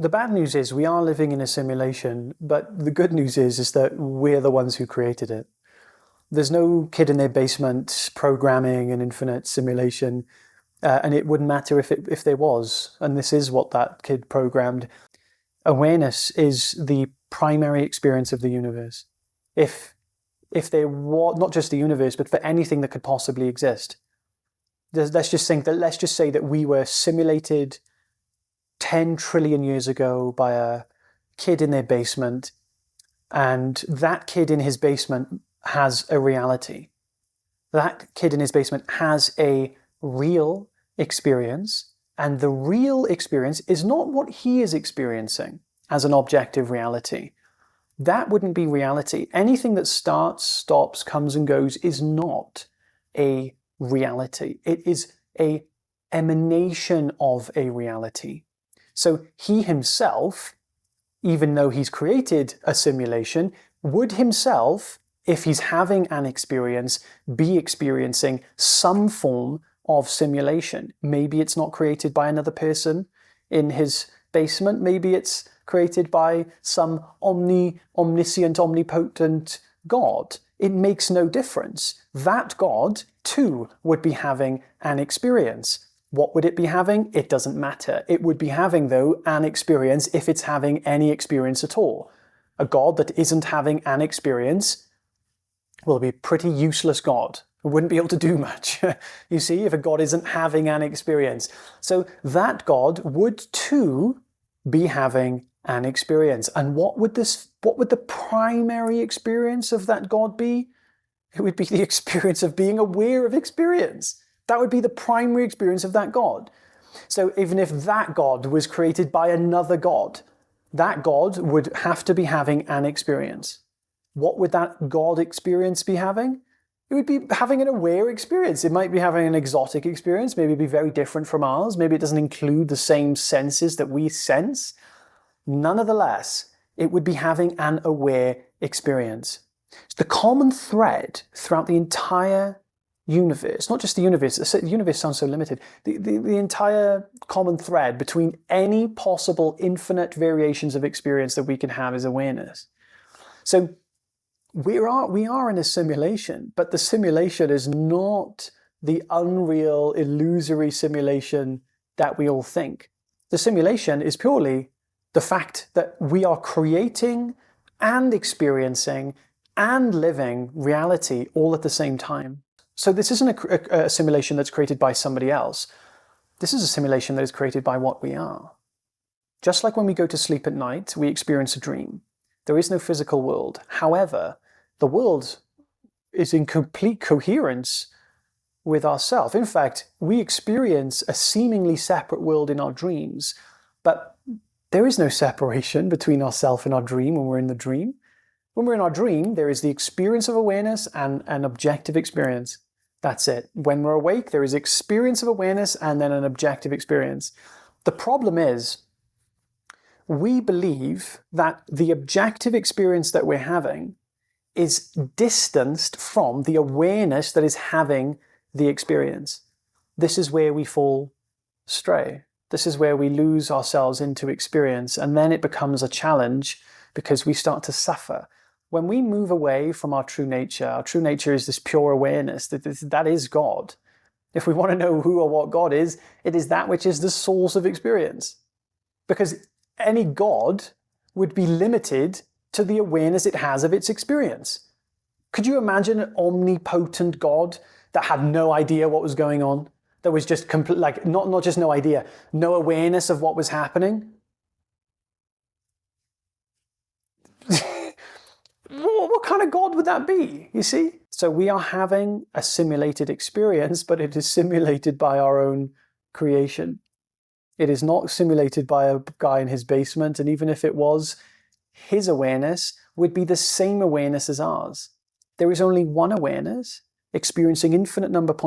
The bad news is we are living in a simulation, but the good news is that we're the ones who created it. There's no kid in their basement programming an infinite simulation, and it wouldn't matter if there was. And this is what that kid programmed. Awareness is the primary experience of the universe. If there was not just the universe, but for anything that could possibly exist, let's just say that we were simulated 10 trillion years ago by a kid in their basement, and that kid in his basement has a reality. That kid in his basement has a real experience, and the real experience is not what he is experiencing as an objective reality. That wouldn't be reality. Anything that starts, stops, comes and goes is not a reality. It is an emanation of a reality. So he himself, even though he's created a simulation, would himself, if he's having an experience, be experiencing some form of simulation. Maybe it's not created by another person in his basement. Maybe it's created by some omniscient, omnipotent God. It makes no difference. That God, too, would be having an experience. What would it be having? It doesn't matter. It would be having, though, an experience if it's having any experience at all. A God that isn't having an experience will be a pretty useless God. It wouldn't be able to do much, you see, if a God isn't having an experience. So that God would, too, be having an experience. And what would the primary experience of that God be? It would be the experience of being aware of experience. That would be the primary experience of that God. So even if that God was created by another God, that God would have to be having an experience. What would that God experience be having? It would be having an aware experience. It might be having an exotic experience. Maybe it'd be very different from ours. Maybe it doesn't include the same senses that we sense. Nonetheless, it would be having an aware experience. The common thread throughout the entire universe, not just the universe sounds so limited, the entire common thread between any possible infinite variations of experience that we can have is awareness. So we are in a simulation, but the simulation is not the unreal, illusory simulation that we all think. The simulation is purely the fact that we are creating and experiencing and living reality all at the same time. So this isn't a simulation that's created by somebody else. This is a simulation that is created by what we are. Just like when we go to sleep at night, we experience a dream. There is no physical world. However, the world is in complete coherence with ourselves. In fact, we experience a seemingly separate world in our dreams, but there is no separation between ourselves and our dream when we're in the dream. When we're in our dream, there is the experience of awareness and an objective experience. That's it. When we're awake, there is experience of awareness and then an objective experience. The problem is, we believe that the objective experience that we're having is distanced from the awareness that is having the experience. This is where we fall astray. This is where we lose ourselves into experience, and then it becomes a challenge because we start to suffer. When we move away from our true nature is this pure awareness, that is God. If we want to know who or what God is, it is that which is the source of experience. Because any God would be limited to the awareness it has of its experience. Could you imagine an omnipotent God that had no idea what was going on? That was just not just no idea, no awareness of what was happening? What kind of God would that be, you see? So we are having a simulated experience, but it is simulated by our own creation. It is not simulated by a guy in his basement, and even if it was, his awareness would be the same awareness as ours. There is only one awareness, experiencing an infinite number of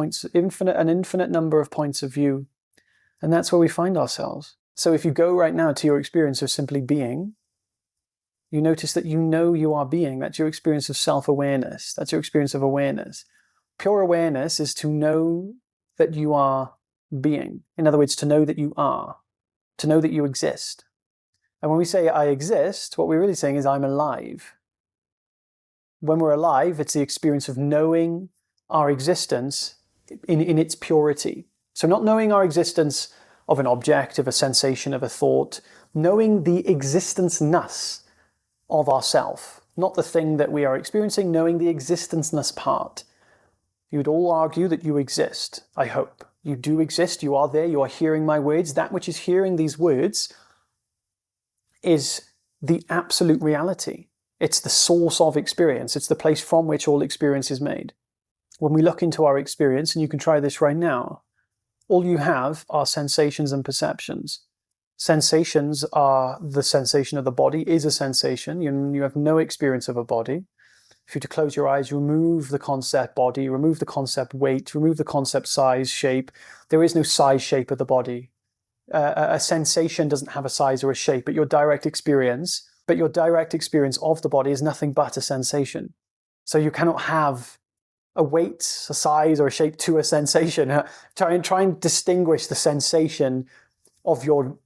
points of view. And that's where we find ourselves. So if you go right now to your experience of simply being, you notice that you know you are being. That's your experience of self-awareness. That's your experience of awareness. Pure awareness is to know that you are being. In other words, to know that you are, to know that you exist. And when we say I exist, what we're really saying is I'm alive. When we're alive, it's the experience of knowing our existence in its purity. So not knowing our existence of an object, of a sensation, of a thought, knowing the existence-ness of ourself, not the thing that we are experiencing, knowing the existence-ness part. You would all argue that you exist, I hope. You do exist, you are there, you are hearing my words. That which is hearing these words is the absolute reality. It's the source of experience. It's the place from which all experience is made. When we look into our experience, and you can try this right now, all you have are sensations and perceptions. Sensations are the sensation of the body is a sensation. You have no experience of a body. If you were to close your eyes, remove the concept body, remove the concept weight, remove the concept size, shape. There is no size, shape of the body. A sensation doesn't have a size or a shape, but your direct experience of the body is nothing but a sensation. So you cannot have a weight, a size, or a shape to a sensation. Try and distinguish the sensation of your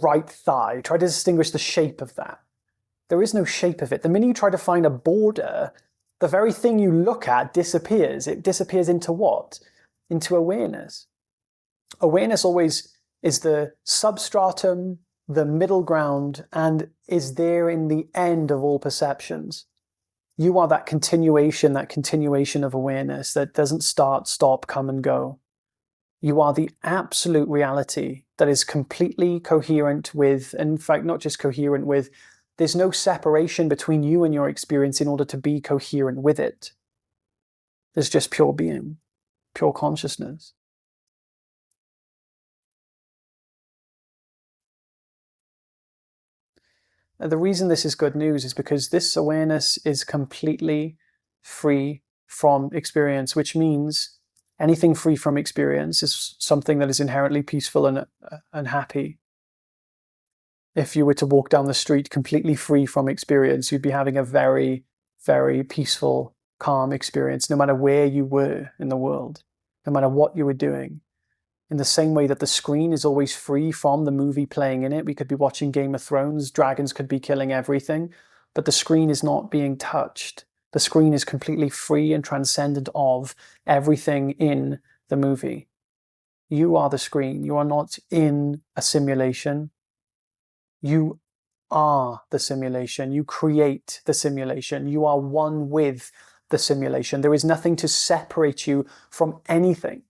right thigh. Try to distinguish the shape of that. There is no shape of it. The minute you try to find a border, the very thing you look at disappears. It disappears into what? Into awareness. Awareness always is the substratum, the middle ground, and is there in the end of all perceptions. You are that continuation of awareness that doesn't start, stop, come and go. You are the absolute reality that is completely coherent with, in fact, not just coherent with, there's no separation between you and your experience in order to be coherent with it. There's just pure being, pure consciousness. And the reason this is good news is because this awareness is completely free from experience, which means anything free from experience is something that is inherently peaceful and happy. If you were to walk down the street completely free from experience, you'd be having a very, very peaceful, calm experience, no matter where you were in the world, no matter what you were doing. In the same way that the screen is always free from the movie playing in it. We could be watching Game of Thrones, dragons could be killing everything, but the screen is not being touched. The screen is completely free and transcendent of everything in the movie. You are the screen. You are not in a simulation. You are the simulation. You create the simulation. You are one with the simulation. There is nothing to separate you from anything.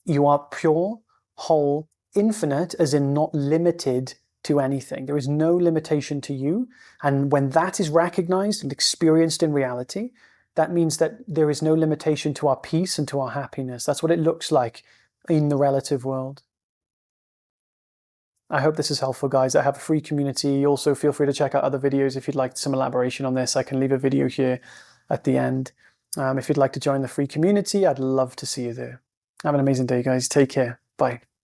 You are pure, whole, infinite, as in not limited to anything. There is no limitation to you. And when that is recognized and experienced in reality, that means that there is no limitation to our peace and to our happiness. That's what it looks like in the relative world. I hope this is helpful, guys. I have a free community. Also, feel free to check out other videos if you'd like some elaboration on this. I can leave a video here at the end. If you'd like to join the free community, I'd love to see you there. Have an amazing day, guys. Take care. Bye.